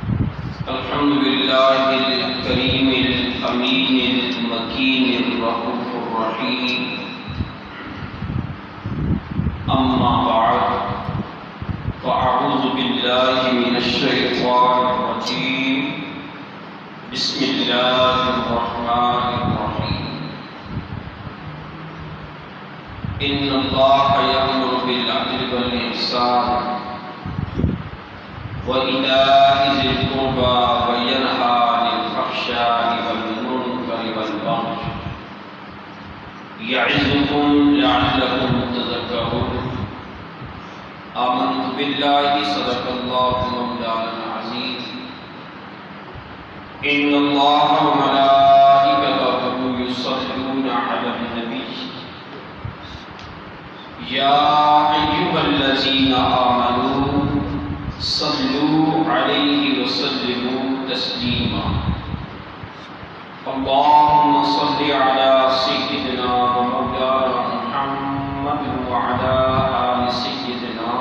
الحمد لله الكريم الأمين المكين الرؤوف الرحيم. أما بعد فأعوذ بالله من الشيطان الرجيم. بسم الله الرحمن الرحيم. إن الله يأمر بالعدل والإحسان وإيتاء ذي القربى وينهى عن الفحشاء والمنكر والبغي يعظكم لعلكم تذكرون. آمنت بالله صدق الله مولانا العظيم. إن الله وملائكته يصلون على النبي يا أيها الذين آمنوا صلوا عليه وسلموا تسليما. اللهم صل على سيدنا ومولانا محمد وعلى آل سيدنا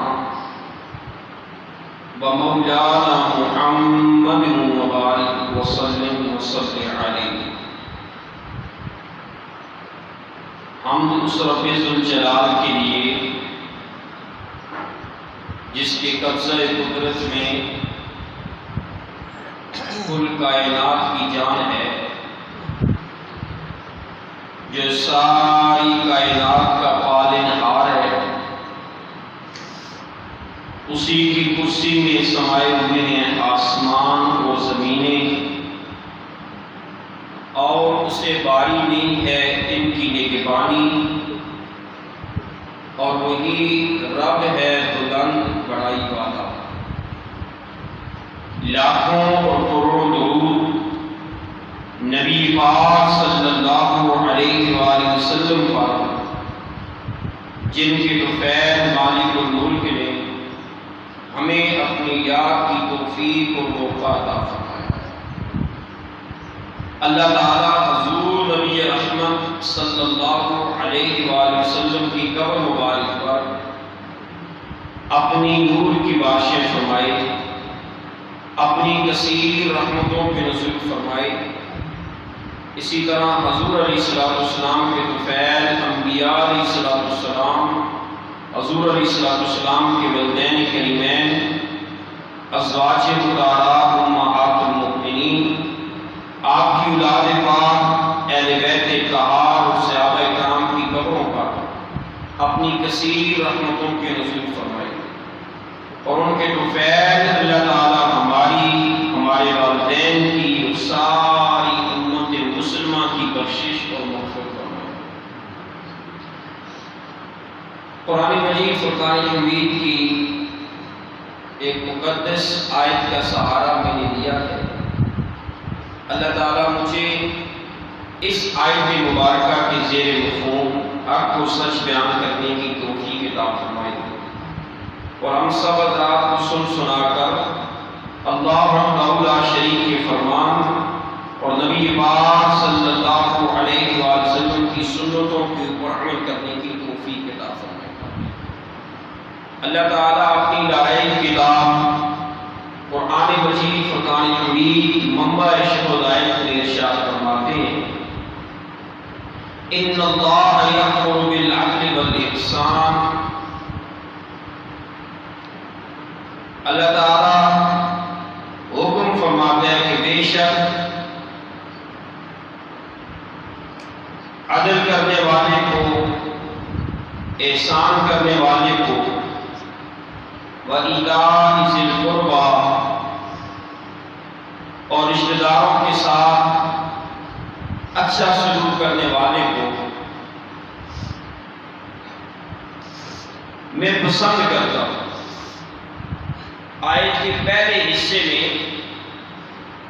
ومولانا محمد وبارك وسلم وصل عليه. حمد اس رب ذوالجلال کے لیے جس کے قبضہ قدرت میں کل کائنات کی جان ہے، جو ساری کائنات کا پالنہار ہے. اسی کی کرسی میں سمائے ہوئے ہیں آسمان و زمینیں، اور اسے باری نہیں ہے ان کی نگہبانی، اور وہی رب ہے بلند بڑائی والا. لاکھوں اور کروڑوں درود نبی پاک صلی اللہ علیہ وآلہ وسلم پر، جن کے طفیل مالک الملک نے ہمیں اپنی یاد کی توفیق اور موقع عطا فرمایا. اللہ تعالیٰ حضور نبی رحمت صلی اللہ علیہ وآلہ وسلم کی قبر مبارک پر اپنی نور کی بارشیں فرمائے، اپنی کثیر رحمتوں کے نزول فرمائے. اسی طرح حضور علیہ السلام کے طفیل انبیاء علیہ السلام، حضور علیہ السلام کے والدین کریمین، ازواج مطہرات امہات المؤمنین، آپ کی اولاد پاک، اہل بیت اطہار اور صحابہ کرام کی قبروں پر اپنی کثیر رحمتوں کے نزول فرمائے، اور ان کے طفیل اللہ تعالی ہمارے والدین کی اور ساری امت مسلمہ کی بخشش اور مغفرت فرمائے. قرآن مجید فرقان حمید کی ایک مقدس آیت کا سہارا میں نے لیا ہے. اللہ تعالیٰ مجھے اس آیت مبارکہ کے زیر مفہوم حق کو سچ بیان کرنے کی توفیق عطا فرمائے، اور ہم سب حضرات کو سنا کر اللہ وحدہ لا شریک کے فرمان اور نبی پاک صلی اللہ علیہ وآلہ وسلم کی سنتوں کے اوپر عمل کرنے کی توفیق عطا فرمائے. اللہ تعالیٰ اپنی لائق کتاب قرآن مجید فرقان حمید منبع عشق و ہدایت میں ارشاد فرماتے ہیں: ان اللہ یأمر بالعدل والإحسان. اللہ تعالیٰ حکم فرماتے ہیں کہ بے شک عدل کرنے والے کو، احسان کرنے والے کو، وَإِيتَاءِ ذِي الْقُرْبَى، اور رشتہ داروں کے ساتھ اچھا سلوک کرنے والے کو میں پسند کرتا ہوں. آیت کے پہلے حصے میں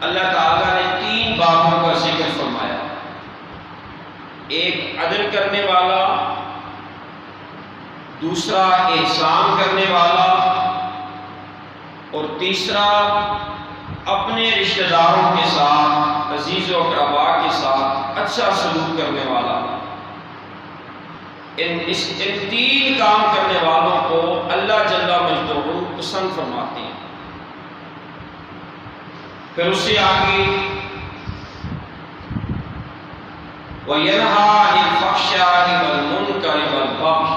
اللہ تعالیٰ نے 3 باتوں کا ذکر فرمایا. ایک عدل کرنے والا، دوسرا احسان کرنے والا، اور تیسرا اپنے رشتہ داروں کے ساتھ، عزیز و اقربا کے ساتھ اچھا سلوک کرنے والا. ان 3 کام کرنے والوں کو اللہ جل مجدہ پسند فرماتے ہیں. پھر اس سے آگے وَيَنْهَى عَنِ الْفَحْشَاءِ وَالْمُنْكَرِ وَالْبَغْيِ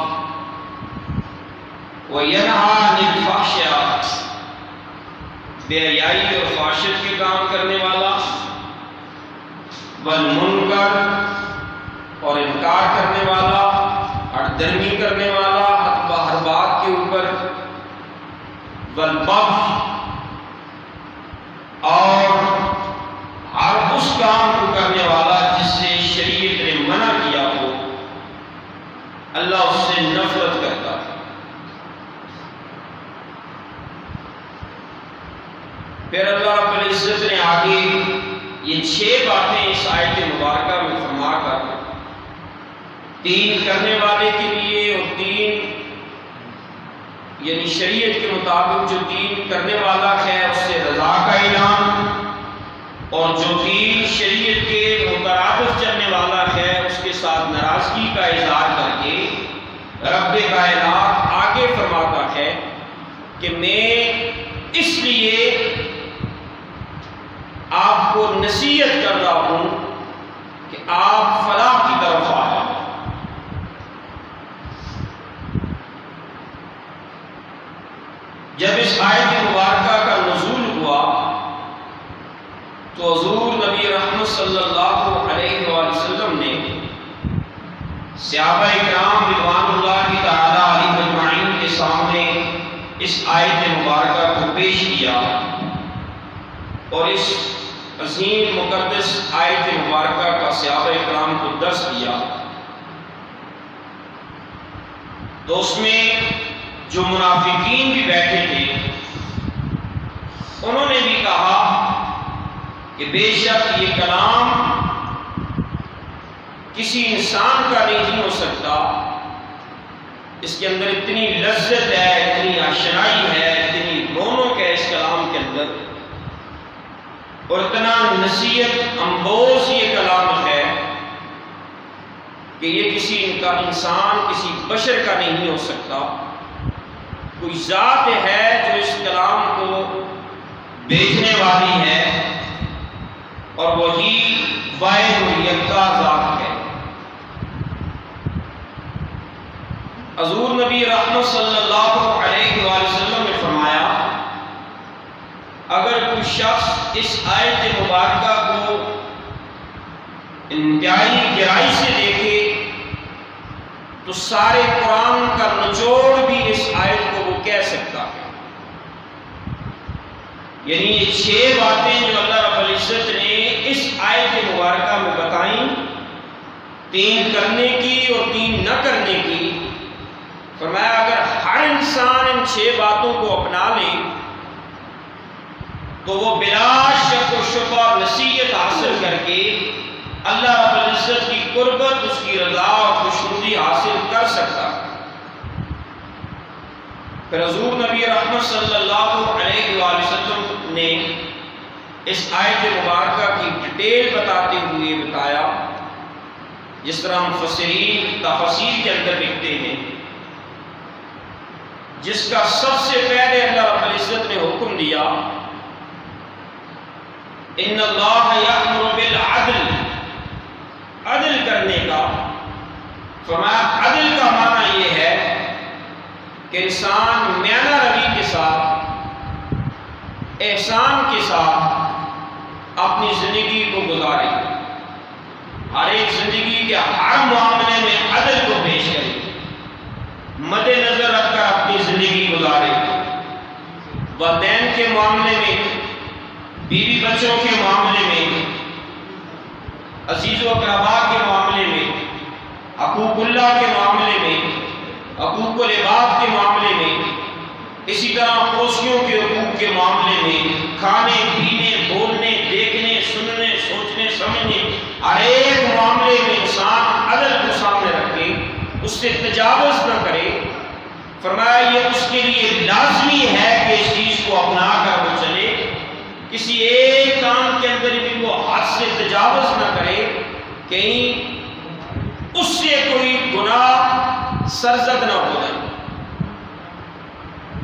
وَيَنْهَى عَنِ الْفَحْشَاءِ بے حیائی اور فحشت کے کام کرنے والا، والمنکر اور انکار کرنے والا، ہٹ درمی کرنے والا ہر بات کے اوپر، والبغي اور ہر اس کام کو کرنے والا جس سے شریعت نے منع کیا ہو، اللہ اس سے نفرت کرتا ہے۔ پھر اللہ رب العزت نے آگے یہ 6 باتیں اس آیت مبارکہ میں فرما کر 3 کرنے والے کے لیے اور 3 یعنی شریعت کے مطابق جو 3 کرنے والا ہے اس سے رضا کا اعلان، اور جو 3 شریعت کے مترادف چلنے والا ہے اس کے ساتھ ناراضگی کا اظہار کر کے رب کائنات آگے فرماتا ہے کہ میں اس لیے آپ کو نصیحت کر رہا ہوں کہ آپ فلاح کی طرف آئیں۔ جب اس آیت مبارکہ کا نزول ہوا تو حضور نبی رحمت صلی اللہ علیہ وآلہ وسلم نے صحابہ کرام رضوان اللہ تعالی علیہم اجمعین کے سامنے اس آیت مبارکہ کو پیش کیا اور اس عظیم مقدس آیت مبارکہ کا صحابہ کرام کو درس دیا۔ تو اس میں جو منافقین بھی بیٹھے تھے انہوں نے بھی کہا کہ بے شک یہ کلام کسی انسان کا نہیں ہو سکتا، اس کے اندر اتنی لذت ہے، اتنی آشنائی ہے، اتنی رونق ہے اس کلام کے اندر، اور اتنا نصیحت امبوز یہ کلام ہے کہ یہ کسی انسان کسی بشر کا نہیں ہو سکتا۔ کوئی ذات ہے جو اس کلام کو بھیجنے والی ہے اور وہی واحد و یکتا ذات ہے۔ حضور نبی رحمت صلی اللہ علیہ وآلہ وسلم نے فرمایا اگر کوئی شخص اس آیت مبارکہ کو انتہائی گہرائی سے دیکھے تو سارے قرآن کا نچوڑ بھی اس آیت کو وہ کہہ سکتا ہے۔ یعنی یہ 6 باتیں جو اللہ رب العزت نے اس آیت مبارکہ میں بتائیں، 3 کرنے کی اور 3 نہ کرنے کی، فرمایا اگر ہر انسان ان 6 باتوں کو اپنا لے تو وہ بلا شک و شبہ نصیحت حاصل کر کے اللہ رب العزت کی قربت، اس کی رضا اور خوشنودی حاصل کر سکتا ہے۔ پھر حضور نبی رحمت صلی اللہ علیہ وآلہ وسلم نے اس آیت مبارکہ کی ڈیٹیل بتاتے ہوئے بتایا، جس طرح مفسرین تفاسیر کے اندر لکھتے ہیں، جس کا سب سے پہلے اللہ رب العزت نے حکم دیا ان اللہ یأمر بالعدل، عدل کرنے کا۔ فرمایا عدل کا معنی یہ ہے کہ انسان میانہ روی کے ساتھ، احسان کے ساتھ اپنی زندگی کو گزارے، ہر ایک زندگی کے ہر معاملے میں عدل کو پیش کرے، مد نظر رکھ کر اپنی زندگی گزارے، والدین کے معاملے میں، بیوی بچوں کے معاملے میں، عزیز و اقربا کے معاملے میں، حقوق اللہ کے معاملے میں، حقوق العباد کے معاملے میں، اسی طرح پڑوسیوں کے حقوق کے معاملے میں، کھانے پینے، بولنے، دیکھنے، سننے، سوچنے، سمجھنے، ہر ایک معاملے میں انسان عدل کو سامنے رکھے، اس سے تجاوز نہ کرے۔ فرمایا یہ اس کے لیے لازمی ہے کہ اس چیز کو اپنا کر وہ چلے، کسی ایک کام کے اندر بھی وہ حد سے تجاوز نہ کرے، کہیں اس سے کوئی گناہ سرزد نہ ہو جائے۔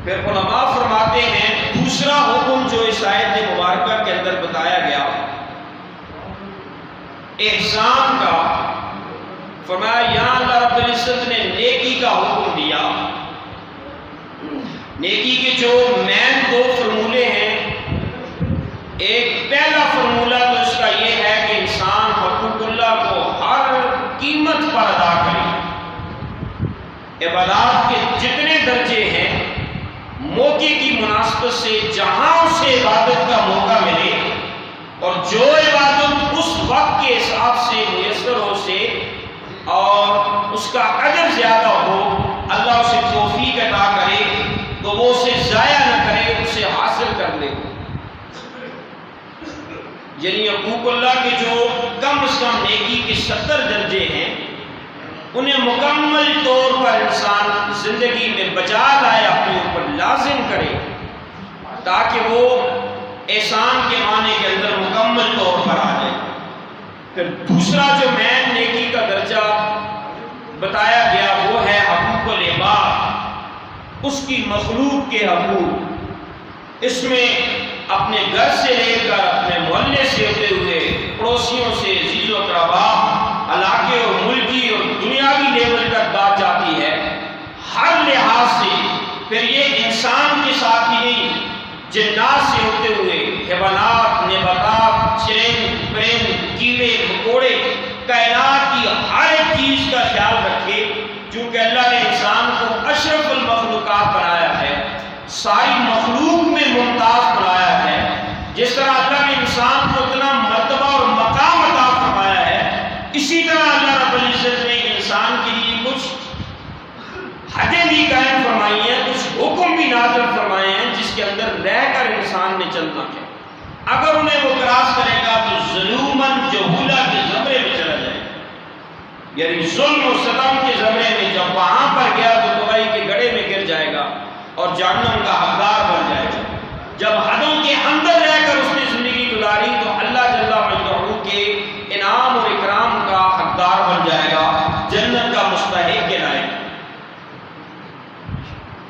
پھر علماء فرماتے ہیں دوسرا حکم جو اس آیت مبارکہ کے اندر بتایا گیا احسان کا، فرمایا یہاں اللہ رب العزت نے نیکی کا حکم دیا۔ نیکی کے جو مین دو فرمولے ہیں، ایک پہلا فرمولہ تو اس کا یہ ہے کہ انسان حقوق اللہ کو ہر قیمت پر ادا کرے، عبادات کے جتنے درجے ہیں موقع کی مناسبت سے جہاں اسے عبادت کا موقع ملے اور جو عبادت اس وقت کے حساب سے میسر ہو سے اور اس کا اجر زیادہ ہو، اللہ اسے توفیق عطا کرے تو وہ اسے ضائع نہ کرے، اسے حاصل کر لے۔ یعنی حقوق اللہ کے جو کم از کم نیکی کے 70 درجے ہیں انہیں مکمل طور پر انسان زندگی میں بچا لائے، اپنے اوپر لازم کرے تاکہ وہ احسان کے معنی کے اندر مکمل طور پر آ جائے۔ پھر دوسرا جو مین نیکی کا درجہ بتایا گیا وہ ہے حقوق العباد، اس کی مخلوق کے حقوق۔ اس میں اپنے گھر سے لے کر اپنے محلے سے ہوتے ہوئے پڑوسیوں سے، عزیز و اقربا، علاقے اور ملکی اور دنیاوی لیول تک بات جاتی ہے، ہر لحاظ سے۔ پھر یہ انسان کے ساتھ ہی نہیں، جنات سے ہوتے ہوئے حیوانات، نباتات، چرند پرند، کیڑے مکوڑے، کائنات کی ہر ایک چیز کا خیال رکھے، چونکہ اللہ نے انسان کو اشرف المخلوقات بنایا ہے، ساری مخلوق میں ممتاز بنایا ہے۔ جس طرح اللہ نے انسان کو اتنا مرتبہ اور مقام عطا فرمایا ہے، اسی طرح اللہ رب العزت نے انسان کے لیے کچھ حدیں بھی قائم فرمائی ہیں، کچھ حکم بھی نازل فرمائے ہیں جس کے اندر رہ کر انسان نے چلنا ہے۔ اگر انہیں وہ کراس کرے گا تو ظلوماً جہولا کے زمرے میں چلا جائے گا، یعنی ظلم و ستم کے زمرے میں جب وہاں پر گیا تو تباہی کے گڑھے میں گر جائے گا اور جہنم کا حقدار بن جائے گا۔ جب حدوں کے اندر رہ کر اس نے زندگی گزاری تو اللہ جل مجدہ کے انعام اور اکرام کا حقدار بن جائے گا، جنت کا مستحق کہلائے گا۔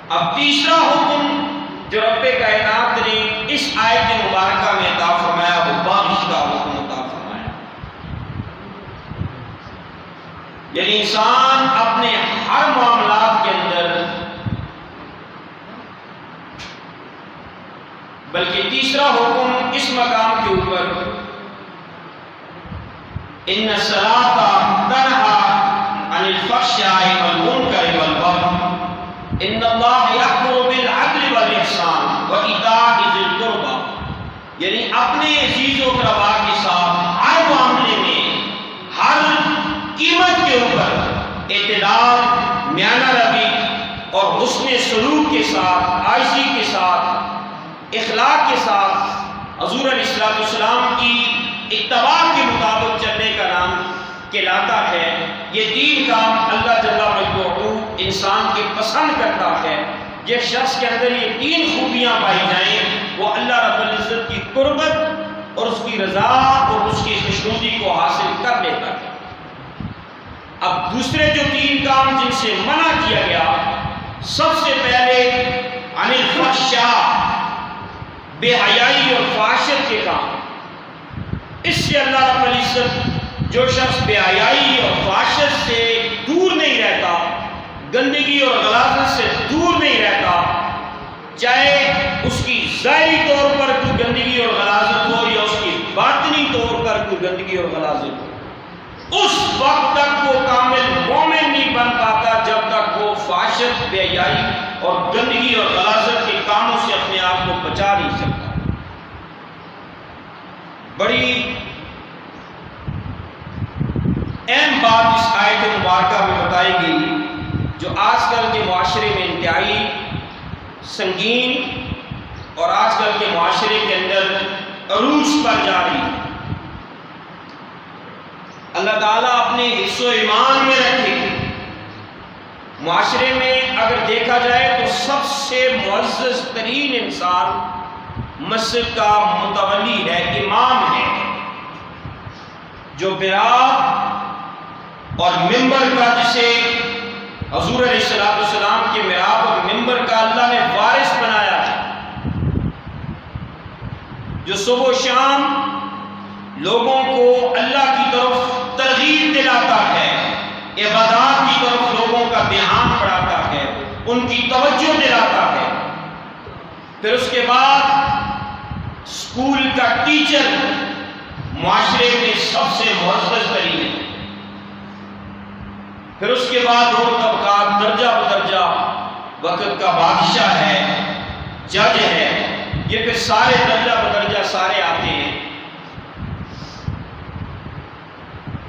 اب تیسرا حکم جو رب کائنات نے اس آیت مبارکہ میں عطا فرمایا وہ بخش کا حکم عطا فرمایا، یعنی انسان اپنے ہر معاملات کے اندر، بلکہ تیسرا حکم اس مقام کے اوپر، ان الصلاۃ تنہی عن الفحشاء والمنکر والبغی ان اللہ یأمر بالعدل والاحسان وایتاء ذی القربی، یعنی اپنے عزیز و اقربا کے ساتھ ہر معاملے میں، ہر قیمت کے اوپر اعتدال، میانہ روی اور حسن سلوک کے ساتھ، عاجزی کے ساتھ، اخلاق کے ساتھ حضور علیہ السلام کی اتباع کے مطابق چلنے کا نام کہلاتا ہے۔ یہ تین کام اللہ جل مجدہ انسان کے پسند کرتا ہے۔ جس شخص کے اندر یہ تین خوبیاں پائی جائیں وہ اللہ رب العزت کی قربت اور اس کی رضا اور اس کی خوشنودی کو حاصل کر لیتا ہے۔ اب دوسرے جو تین کام جن سے منع کیا گیا، سب سے پہلے عن الفحشاء، بے حیائی اور فحاشت کے کام، اس سے اللہ رب العزت جو شخص بے حیائی اور فحاشت سے دور نہیں رہتا، گندگی اور غلاظت سے دور نہیں رہتا، چاہے اس کی ظاہری طور پر کوئی گندگی اور غلاظت ہو یا اس کی باطنی طور پر کوئی گندگی اور غلاظت ہو، اس وقت تک وہ کامل مومن نہیں بن پاتا جب تک وہ فحاشت، بے حیائی اور گندگی اور غلاظت کے کاموں سے اپنے آپ کو بچا نہیں سکتا۔ بڑی اہم بات اس آیت مبارکہ میں بتائی گئی جو آج کل کے معاشرے میں انتہائی سنگین اور آج کل کے معاشرے کے اندر عروج پر جا رہی ہے۔ اللہ تعالیٰ اپنے حفظ و ایمان میں رکھے۔ معاشرے میں اگر دیکھا جائے تو سب سے معزز ترین انسان مسجد کا متولی ہے، امام ہے، جو برات اور ممبر کا، جسے حضور علیہ السلام کے محراب اور ممبر کا اللہ نے وارث بنایا ہے، جو صبح و شام لوگوں کو اللہ کی طرف ترغیب دلاتا ہے، عبادات کی طرف لوگوں کا دھیان بڑھاتا ہے، ان کی توجہ دلاتا ہے۔ پھر اس کے بعد اسکول کا ٹیچر معاشرے میں سب سے معزز ترین ہے۔ پھر اس کے بعد اور طبقات درجہ بدرجہ، وقت کا بادشاہ ہے، جج ہے، یہ پھر سارے درجہ بدرجہ سارے آتے ہیں۔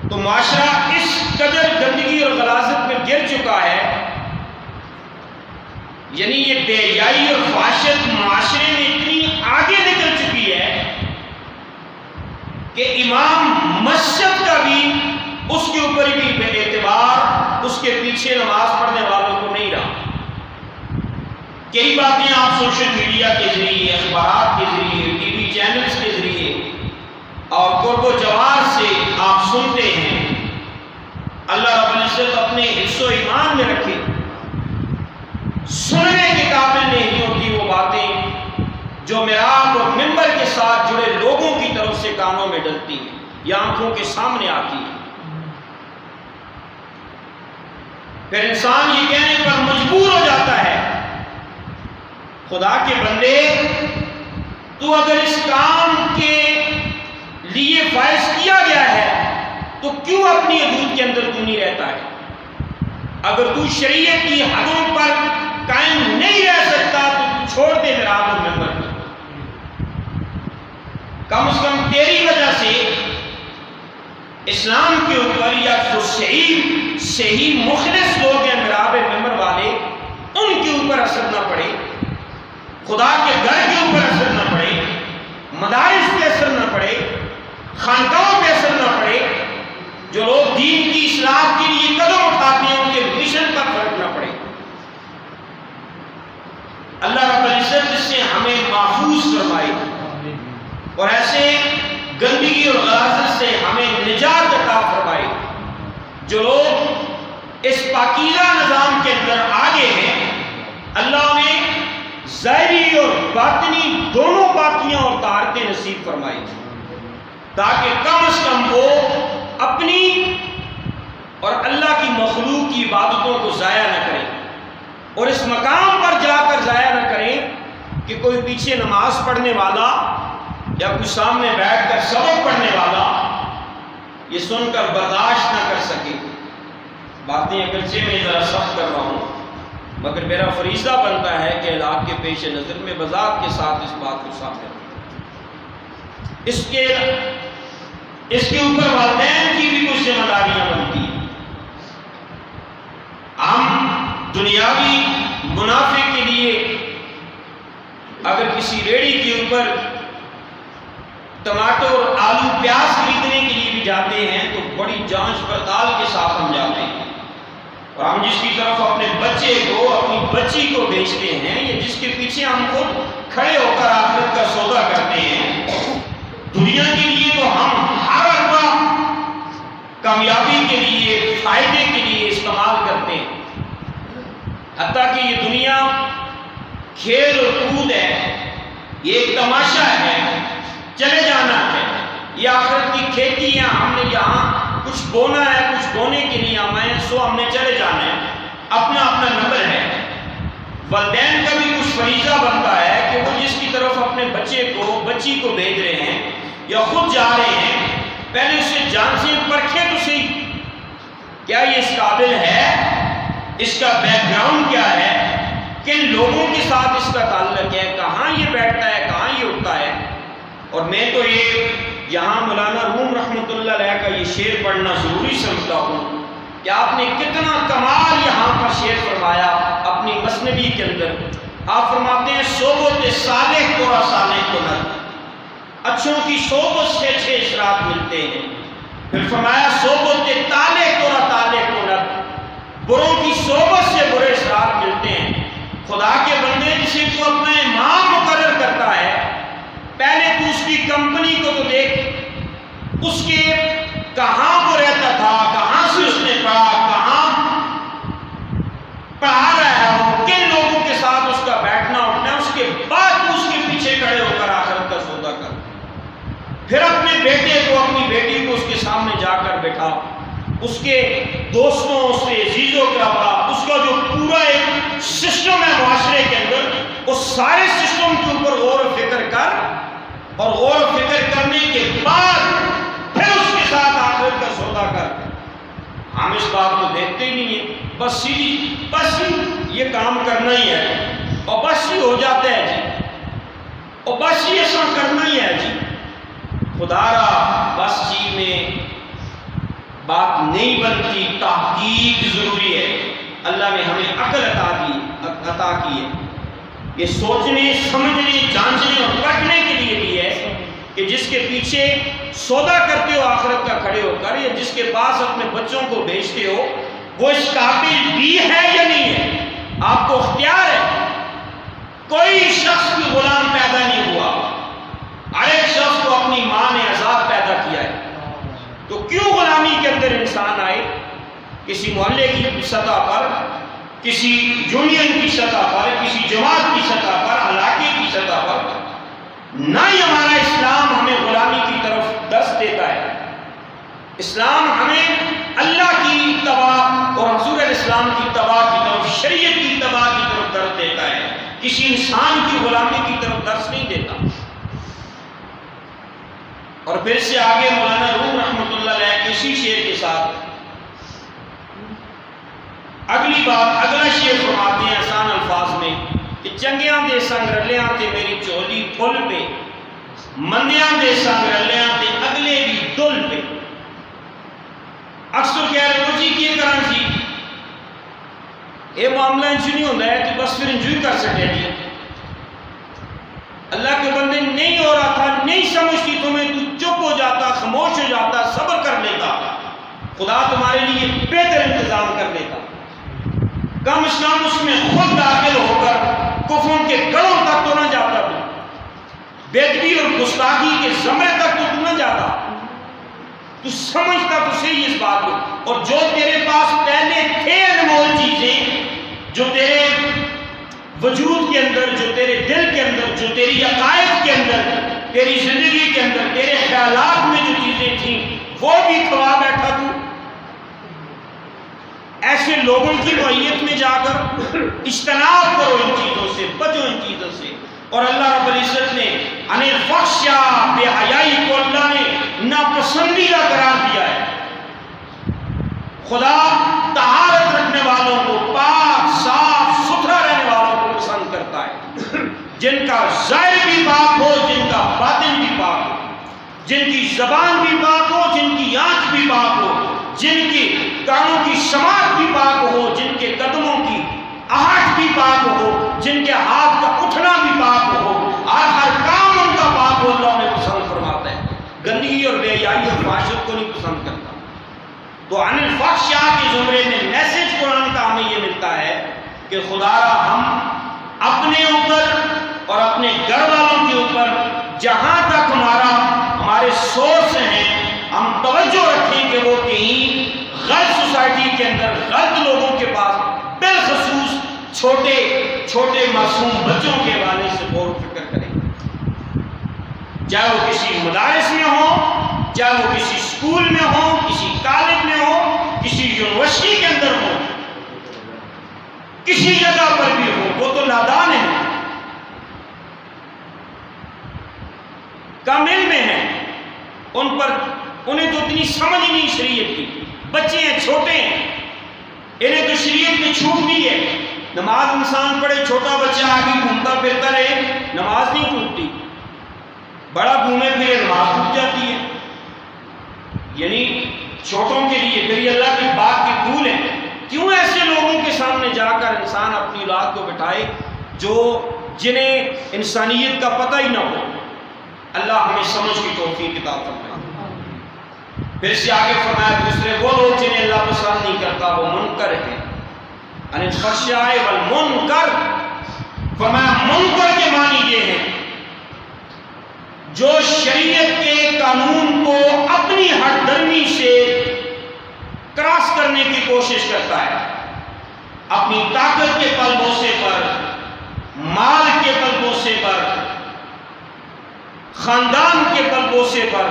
تو معاشرہ اس قدر گندگی اور غلاظت میں گر چکا ہے، یعنی یہ بے حیائی اور فحاشیت معاشرے میں اتنی آگے نکل چکی ہے کہ امام مسجد کا بھی اس کے اوپر بھی بے اعتبار اس کے پیچھے نماز پڑھنے والوں کو نہیں رہا۔ کئی باتیں آپ سوشل میڈیا کے ذریعے، اخبارات کے ذریعے، ٹی وی چینلز کے ذریعے اور قرب و جوار سے آپ سنتے ہیں۔ اللہ رب العزت اپنے حفظ و ایمان میں رکھے، سننے کے قابل نہیں ہوتی وہ باتیں جو محراب اور منبر کے ساتھ جڑے لوگوں کی طرف سے کانوں میں ڈلتی ہیں یا آنکھوں کے سامنے آتی ہیں۔ پھر انسان یہ کہنے پر مجبور ہو جاتا ہے، خدا کے بندے تو اگر اس کام کے لیے فائز کیا گیا ہے تو کیوں اپنی حدود کے اندر تو نہیں رہتا ہے؟ اگر تو شریعت کی حدوں پر قائم نہیں رہ سکتا تو چھوڑ دے محراب اور منبر کو۔ کم از کم تیری وجہ سے اسلام کے اوپر یا جو صحیح مخلص لوگ ہیں محراب منبر والے، ان کے اوپر اثر نہ پڑے، خدا کے گھر کے اوپر اثر نہ پڑے، مدارس پہ اثر نہ پڑے، خانقاہوں پہ اثر نہ پڑے۔ جو لوگ دین کی اصلاح کے لیے قدم اٹھاتے ہیں ان کے مشن پر فرق نہ پڑے۔ اللہ رب العزت اس سے ہمیں محفوظ فرمائے اور ایسے گندگی اور غلاظت سے ہمیں نجات عطا فرمائے۔ جو لوگ اس پاکیزہ نظام کے اندر آگے ہیں، اللہ نے ظاہری اور باطنی دونوں پاکیاں اور طہارتیں نصیب فرمائی تاکہ کم از کم وہ اپنی اور اللہ کی مخلوق کی عبادتوں کو ضائع نہ کریں اور اس مقام پر جا کر ضائع نہ کریں کہ کوئی پیچھے نماز پڑھنے والا یا کوئی سامنے بیٹھ کر سبق پڑھنے والا یہ سن کر برداشت نہ کر سکے۔ باتیں اگرچہ میں ذرا سخت کر رہا ہوں مگر میرا فریضہ بنتا ہے کہ علاق کے پیش نظر میں وضاحت کے ساتھ اس بات کو سامنے رکھوں۔ اس کے اوپر والدین کی بھی کچھ ذمہ داریاں بنتی ہیں۔ ہم دنیاوی منافع کے لیے اگر کسی ریڑھی کے اوپر ٹماٹر اور آلو پیاز خریدنے کے لیے بھی جاتے ہیں تو بڑی جانچ پڑتال کے ساتھ ہم جاتے ہیں، اور ہم جس کی طرف اپنے بچے کو، اپنی بچی کو بیچتے ہیں یا جس کے پیچھے ہم خود کھڑے ہو کر آخرت کا سودا کرتے ہیں، دنیا کے لیے تو ہم ہر اربا کامیابی کے لیے، فائدے کے لیے استعمال کرتے ہیں۔ حتیٰ کہ یہ دنیا کھیل اور کود ہے، یہ ایک تماشا ہے، چلے جانا ہے، یہ آخرت کی کھیتی ہے، ہم نے یہاں کچھ بونا ہے، کچھ بونے کے لیے ہم آئے سو ہم نے چلے جانا ہے، اپنا اپنا نمبر ہے۔ والدین کا بھی کچھ فریضہ بنتا ہے کہ وہ جس کی طرف اپنے بچے کو، بچی کو بھیج رہے ہیں یا خود جا رہے ہیں، پہلے اسے جان سے پرکھے تو صحیح، کیا یہ اس قابل ہے، اس کا بیک گراؤنڈ کیا ہے، کن لوگوں کے ساتھ اس کا تعلق ہے، کہاں یہ بیٹھتا ہے، کہاں یہ اٹھتا ہے۔ اور میں تو یہ یہاں مولانا روم رحمۃ اللہ علیہ کا یہ شعر پڑھنا ضروری سمجھتا ہوں کہ آپ نے کتنا کمال یہاں پر شعر فرمایا اپنی مثنوی کے اندر۔ آپ فرماتے ہیں صحبت صالح تورا صالح کو نر، اچھوں کی صحبت سے اچھے اشراط ملتے ہیں۔ پھر فرمایا صحبت طالح تورا طالح کو نر، بروں کی صحبت سے برے اشراط ملتے ہیں۔ خدا کے بندے جسے تو اپنا امام مقرر کرتا ہے، پہلے تو اس کی کمپنی کو تو دیکھ، اس کے کہاں وہ رہتا تھا، کہاں سے اس نے پڑھا، کہاں پڑھا رہا ہے، وہ کن لوگوں کے ساتھ اس کا بیٹھنا اٹھنا، اس کے بعد تو اس کے پیچھے کھڑے ہو کر آخرت کا سودا کر۔ پھر اپنے بیٹے کو اپنی بیٹی کو اس کے سامنے جا کر بیٹھا، اس کے دوستوں سے عزیز و اقربا، اس کا جو پورا ایک سسٹم ہے معاشرے کے اندر، اس سارے سسٹم کے اوپر غور و فکر کر، اور غور و فکر کرنے کے بعد پھر اس کے ساتھ آخرت کا سودا کر۔ ہم اس بات کو دیکھتے ہی نہیں ہیں، بس یہ کام کرنا ہی ہے اور بس یہ ہو جاتا ہے جی، اور بس یہ ایسا کرنا ہی ہے جی۔ خدا را بس جی میں بات نہیں بنتی، تحقیق ضروری ہے۔ اللہ نے ہمیں عقل عطا کی ہے، یہ سوچنے سمجھنے جانچنے اور پرکھنے کے لیے بھی ہے کہ جس کے پیچھے سودا کرتے ہو آخرت کا کھڑے ہو کر، یا جس کے پاس اپنے بچوں کو بھیجتے ہو، وہ اس قابل بھی ہے یا نہیں ہے، آپ کو اختیار ہے۔ کوئی شخص بھی غلام پیدا نہیں ہوا، ہر ایک شخص کو اپنی ماں نے آزاد پیدا کیا ہے۔ تو کیوں غلامی کے اندر انسان آئے؟ کسی محلے کی سطح پر، کسی یونین کی سطح پر، کسی جماعت کی سطح پر، علاقے کی سطح پر، نہ ہی ہمارا اسلام ہمیں غلامی کی طرف دست دیتا ہے۔ اسلام ہمیں اللہ کی اتباع اور حضور علیہ السلام کی اتباع کی طرف، شریعت کی اتباع کی طرف درس دیتا ہے، کسی انسان کی غلامی کی طرف درس نہیں دیتا۔ اور پھر سے آگے مولانا روم رحمۃ اللہ علیہ کے اسی شعر کے ساتھ اگلی بات، اگلا شعر فرماتے ہیں آسان الفاظ میں کہ چنگیاں دے سنگ رلیاں تے میری چولی پھل پہ، مندیاں دے سنگ رلیاں تے اگلے بھی دل پہ۔ اکثر کہہ رہے ہو جی کی کرنا جی، یہ معاملہ انجو نہیں ہوتا ہے تو بس پھر انجوئی کر سکے جی۔ اللہ کے بندے نہیں ہو رہا تھا، نہیں سمجھتی تمہیں، تو چپ ہو جاتا، خاموش ہو جاتا، صبر کر لیتا، خدا تمہارے لیے بہتر انتظام کر لیتا۔ کم از کم اس میں خود داخل ہو کر کفروں کے گڑوں تک تو نہ جاتا، تو بےادبی اور گستاخی کے زمرے تک تو نہ جاتا، تو سمجھتا تو صحیح اس بات کو۔ اور جو تیرے پاس پہلے تھے انمول چیزیں، جو تیرے وجود کے اندر، جو تیرے دل کے اندر، جو تیری عقائد کے اندر، تیری زندگی کے اندر، تیرے خیالات میں جو چیزیں تھیں، وہ بھی کھوا بیٹھا تو۔ ایسے لوگوں کی معیت میں جا کر اجتناب کرو ان چیزوں سے، بچو ان چیزوں سے۔ اور اللہ رب العزت نے انل فحشا، بے حیائی کو اللہ نے ناپسندیدہ قرار دیا ہے۔ خدا طہارت رکھنے والوں کو، پاک صاف ستھرا رہنے والوں کو پسند کرتا ہے، جن کا ظاہر بھی پاک ہو، جن کا باطن بھی پاک ہو، جن کی زبان بھی پاک ہو، جن کی آنکھ بھی پاک ہو، جن کی کانوں کی سماعت بھی پاک ہو، جن کے قدموں کی آہٹ بھی پاک ہو، جن کے ہاتھ کا اٹھنا بھی پاک ہو، ہر کام ان کا پاک ہو، اللہ انہیں پسند فرماتا ہے۔ گندگی اور بے حیائی اور فحاشت کو نہیں پسند کرتا۔ تو عن الفحشاء کے زمرے میں میسج قرآن کا ہمیں یہ ملتا ہے کہ خدا را ہم اپنے اوپر اور اپنے گھر والوں کے اوپر جہاں تک ہمارے سورس ہیں، ہم توجہ رکھیں کہ وہ کہیں غلط سوسائٹی کے اندر، غلط لوگوں کے پاس، بالخصوص چھوٹے چھوٹے معصوم بچوں کے حوالے سے غور و فکر کریں، چاہے وہ کسی مدارس میں ہو، چاہے وہ کسی اسکول میں ہو، کسی کالج میں ہو، کسی یونیورسٹی کے اندر ہو، کسی جگہ پر بھی ہو، وہ تو نادان ہیں، کم علم ہیں، انہیں تو اتنی سمجھ نہیں شریعت کی، بچے ہیں، چھوٹے ہیں، انہیں تو شریعت میں چھوٹ دی ہے۔ نماز انسان پڑھے، چھوٹا بچہ آگے گھومتا پھرتا رہے، نماز نہیں ٹوٹتی، بڑا گھومے پھرے نماز ٹوٹ جاتی ہے۔ یعنی چھوٹوں کے لیے پھر اللہ کی بات کے پھول ہیں۔ کیوں ایسے لوگوں کے سامنے جا کر انسان اپنی اولاد کو بٹھائے جنہیں انسانیت کا پتہ ہی نہ ہو؟ اللہ ہمیں سمجھ کی توفیق عطا فرمائے۔ پھر سے آگے فرمایا دوسرے وہ لوگ جنہیں اللہ پسند نہیں کرتا وہ منکر ہیں، عن الفحشاء والمنکر، فرمایا منکر کے معنی یہ ہے جو شریعت کے قانون کو اپنی ہٹ درمی سے کراس کرنے کی کوشش کرتا ہے، اپنی طاقت کے پل بوسے پر، مال کے پل بوسے پر، خاندان کے بلبوسے پر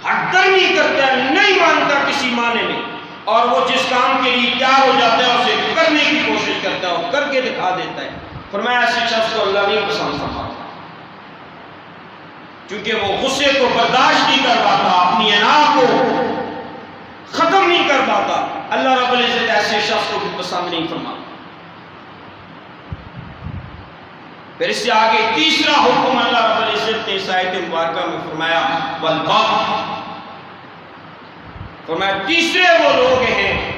ہٹ درمی کرتا ہے، نہیں مانتا کسی معنی میں، اور وہ جس کام کے لیے تیار ہو جاتا ہے اسے کرنے کی کوشش کرتا ہے اور کر کے دکھا دیتا ہے۔ فرمایا ایسے شخص کو اللہ نہیں پسند فرماتا، کیونکہ وہ غصے کو برداشت نہیں کر پاتا، اپنی انا کو ختم نہیں کر پاتا۔ اللہ رب العزت ایسے شخص کو بھی پسند نہیں فرماتا۔ پھر اس سے آگے تیسرا حکم اللہ رب العزت نے اس آیت مبارکہ میں فرمایا والبغي، فرمایا تیسرے وہ لوگ ہیں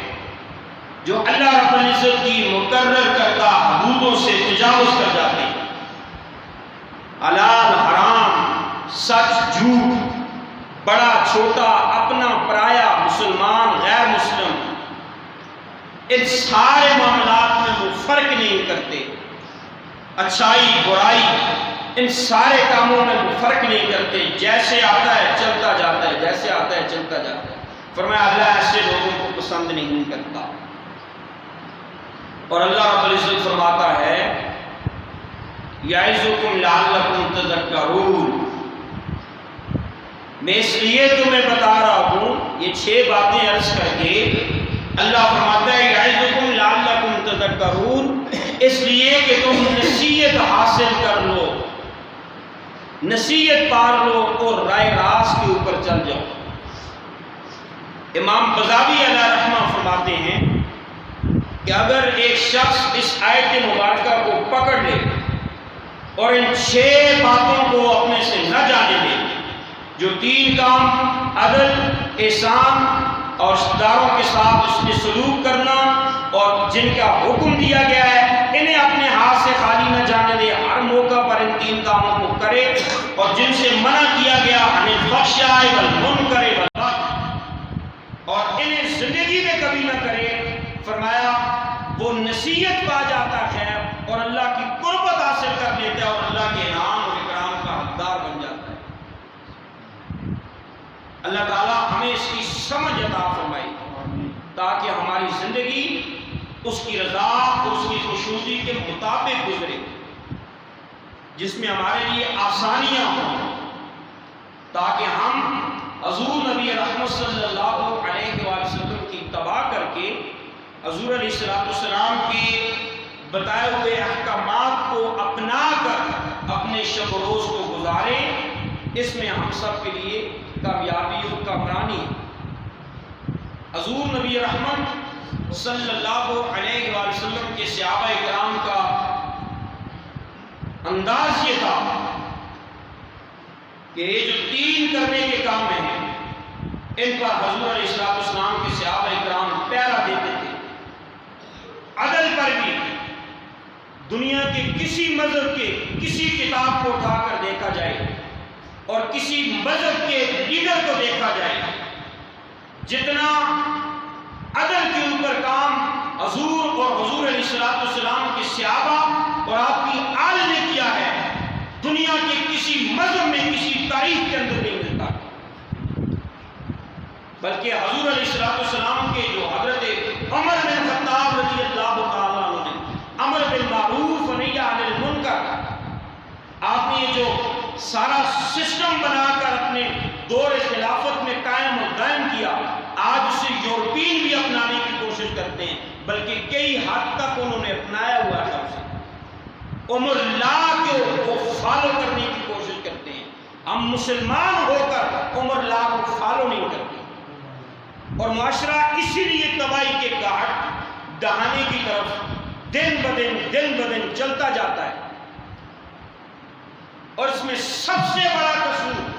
جو اللہ رب العزت کی مقرر کردہ حدودوں سے تجاوز کر جاتے ہیں۔ حلال حرام، سچ جھوٹ، بڑا چھوٹا، اپنا پرایا، مسلمان غیر مسلم، ان سارے معاملات میں وہ فرق نہیں کرتے، اچھائی برائی، ان سارے کاموں میں وہ فرق نہیں کرتے، جیسے آتا ہے چلتا جاتا ہے، جیسے آتا ہے چلتا جاتا ہے۔ فرمایا اللہ ایسے لوگوں کو پسند نہیں کرتا۔ اور اللہ رب العزت فرماتا ہے یعظکم لعلکم تذکرون، میں اس لیے تمہیں بتا رہا ہوں یہ 6 باتیں عرض کر کے اللہ فرماتا ہے یعظکم لعلکم تذکرون، اس لیے کہ تم نصیحت حاصل کر لو، نصیحت پار لو اور رائے راست کے اوپر چل جاؤ۔ امام بزاوی علیہ رحمہ فرماتے ہیں کہ اگر ایک شخص اس آیت مبارکہ کو پکڑ لے اور ان 6 باتوں کو اپنے سے نہ جانے دے، جو 3 کام عدل، احسان اور رشتہ داروں کے ساتھ اس نے سلوک کرنا اور جن کا حکم دیا گیا ہے انہیں اپنے ہاتھ سے خالی نہ جانے دے، ہر موقع پر ان 3 کاموں کو کرے، اور جن سے منع کیا گیا عن الفحشاء والمنکر والبغی، اور انہیں زندگی میں کبھی نہ کرے، فرمایا وہ نصیحت پا جاتا ہے اور اللہ کی قربت حاصل کر لیتا ہے اور اللہ کے انعام اور اکرام کا حقدار بن جاتا ہے۔ اللہ تعالیٰ ہمیں اس کی سمجھ عطا فرمائے تاکہ ہماری زندگی اس کی رضا اور اس کی خوشنودی کے مطابق گزرے، جس میں ہمارے لیے آسانیاں ہوں، تاکہ ہم حضور نبی رحمت صلی اللہ علیہ وآلہ وسلم کی اتباع کر کے حضور علیہ السلام کے بتائے ہوئے احکامات کو اپنا کر اپنے شب و روز کو گزاریں۔ اس میں ہم سب کے لیے کامیابی اور کامرانی۔ حضور نبی رحمت صلی اللہ علیہ وآلہ وسلم کے صحابہ کرام کا انداز یہ تھا کہ یہ جو 3 کرنے کے کام ہیں ان پر حضور علیہ السلام کے صحابہ کرام پہرا دیتے تھے۔ عدل پر بھی دنیا کے کسی مذہب کے کسی کتاب کو اٹھا کر دیکھا جائے اور کسی مذہب کے لیڈر کو دیکھا جائے، جتنا عدل کے اوپر کام حضور اور حضور علیہ السلام کے صحابہ اور آپ کی آل نے کیا ہے، دنیا کے کسی مذہب میں کسی تاریخ کے اندر نہیں ملتا۔ بلکہ حضور علیہ السلام کے جو حضرت عمر بن خطاب رضی اللہ تعالیٰ عنہ نے امر بالمعروف و نہی عن المنکر، آپ نے جو سارا سسٹم بنا کر اپنے دور خلافت میں قائم و دائم کیا، آج اسے یورپین بھی اپنانے کی کوشش کرتے ہیں، بلکہ کئی حد تک انہوں نے اپنایا ہوا ہے اسے، عمر لا کے وہ فالو کرنے کی کوشش کرتے ہیں۔ ہم مسلمان ہو کر عمر لا کو فالو نہیں کرتے، اور معاشرہ اسی لیے تباہی کے گھاٹ دہانے کی طرف دن بدن چلتا جاتا ہے۔ اور اس میں سب سے بڑا قصور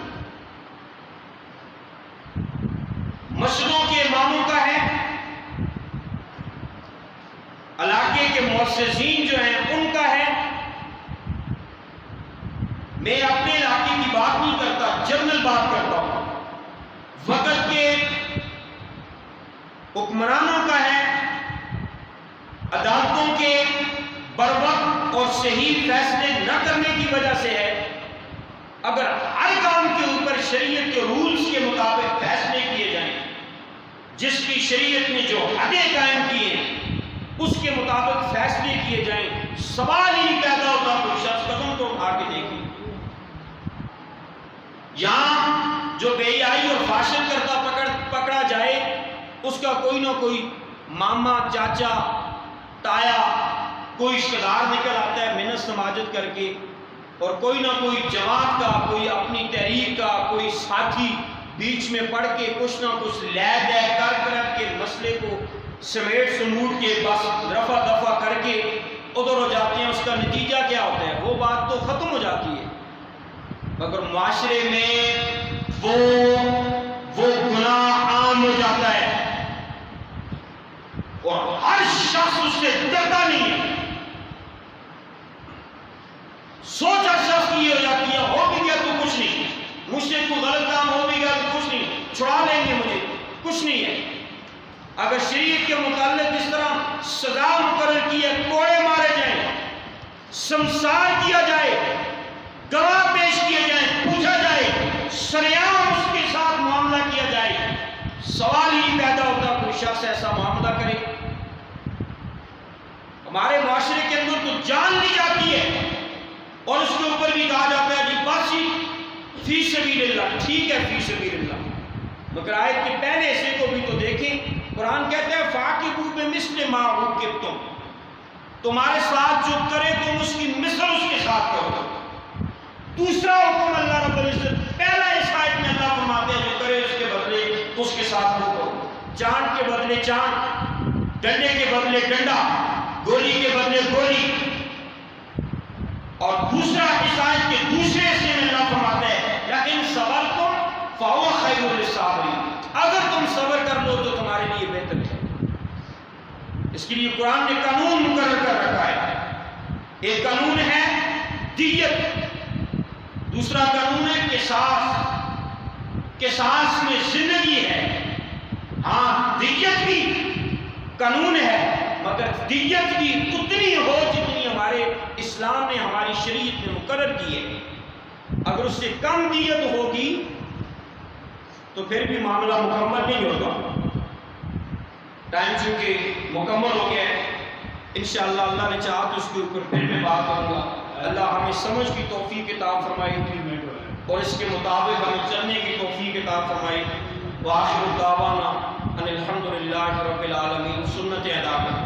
مسجدوں کے اماموں کا ہے، علاقے کے مؤسسین جو ہیں ان کا ہے۔ میں اپنے علاقے کی بات نہیں کرتا، جنرل بات کرتا ہوں۔ وقت کے حکمرانوں کا ہے، عدالتوں کے بروقت اور صحیح فیصلے نہ کرنے کی وجہ سے ہے۔ اگر ہر کام کے اوپر شریعت کے رولز کے مطابق فیصلے کیے جائیں، جس کی شریعت نے جو حدیں قائم کی ہیں اس کے مطابق فیصلے کیے جائیں، سوال ہی نہیں پیدا ہوتا کوئی شخص قدم تو اٹھا کے دیکھیں یہاں جو بے حیائی اور فحاشیت کرتا پکڑا جائے اس کا کوئی نہ کوئی ماما، چاچا، تایا، کوئی رشتہ دار نکل آتا ہے محنت سماجت کر کے، اور کوئی نہ کوئی جماعت کا، کوئی اپنی تحریک کا کوئی ساتھی بیچ میں پڑھ کے کچھ نہ کچھ لے دے کر کے مسئلے کو سمیٹ سموٹ کے بس رفع دفع کر کے ادھر ہو جاتے ہیں۔ اس کا نتیجہ کیا ہوتا ہے؟ وہ بات تو ختم ہو جاتی ہے، مگر معاشرے میں وہ گناہ عام ہو جاتا ہے اور ہر شخص اس سے ڈرتا نہیں ہے۔ سوچ ہر شخص کی یہ ہو جاتی ہے، ہو بھی گیا تو کچھ نہیں، مجھ سے کوئی غلط کام ہو بھی گیا تو کچھ نہیں، چھڑا لیں گے مجھے، کچھ نہیں ہے۔ اگر شریعت کے متعلق اس طرح سزا مقرر کی ہے، کوڑے مارے جائیں، سمسار کیا جائے، گواہ پیش کیے جائیں، پوچھا جائے، سریعام اس کے ساتھ معاملہ کیا جائے، سوال ہی پیدا ہوتا کوئی شخص ایسا معاملہ کرے۔ ہمارے معاشرے کے اندر تو جان لی جاتی ہے اور اس کے اوپر بھی کہا جاتا ہے جی بس ہی فی سبیل اللہ، ٹھیک ہے فی سبیل اللہ، مگر آیت کے پہلے حصے کو بھی تو دیکھیں۔ قرآن کہتا ہے فَعَاقِبُوا بِمِثْلِ مَا عُوقِبْتُمْ، تمہارے ساتھ جو کرے تم اس کی مثل اس کے ساتھ کرو۔ دوسرا حکم اللہ رب العزت، پہلا اس آیت میں اللہ فرماتے ہیں جو کرے اس کے بدلے اس کے ساتھ وہ کرو، چاند کے بدلے چاند، ڈنڈے کے بدلے ڈنڈا، گولی کے بدلے گولی۔ اور دوسرا اس آیت کے دوسرے حصے میں اللہ فرماتا ہے لیکن صبرتم فَهُوَ خَيْرٌ لِلصَّابِرِينَ، اگر تم صبر کر لو تو تمہارے لیے بہتر ہے۔ اس کے لیے قرآن نے قانون مقرر کر رکھا ہے، ایک قانون ہے دیت، دوسرا قانون ہے قصاص۔ قصاص میں زندگی ہے، ہاں دیت بھی قانون ہے مگر دیت بھی اتنی ہو جتنی ہمارے اسلام نے، ہماری شریعت نے مقرر کی ہے۔ اگر اس سے کم دیت ہوگی تو پھر بھی معاملہ مکمل نہیں ہوگا۔ ٹائم چونکہ مکمل ہو گیا ہے، انشاءاللہ اللہ نے چاہا تو اس کے اوپر پھر میں بات کروں گا۔ اللہ ہمیں سمجھ کی توفیق عطا فرمائے اور اس کے مطابق ہمیں چلنے کی توفیق عطا فرمائے۔ وآخر دعوانا ان الحمدللہ رب العالمین، سنت ادا کریں۔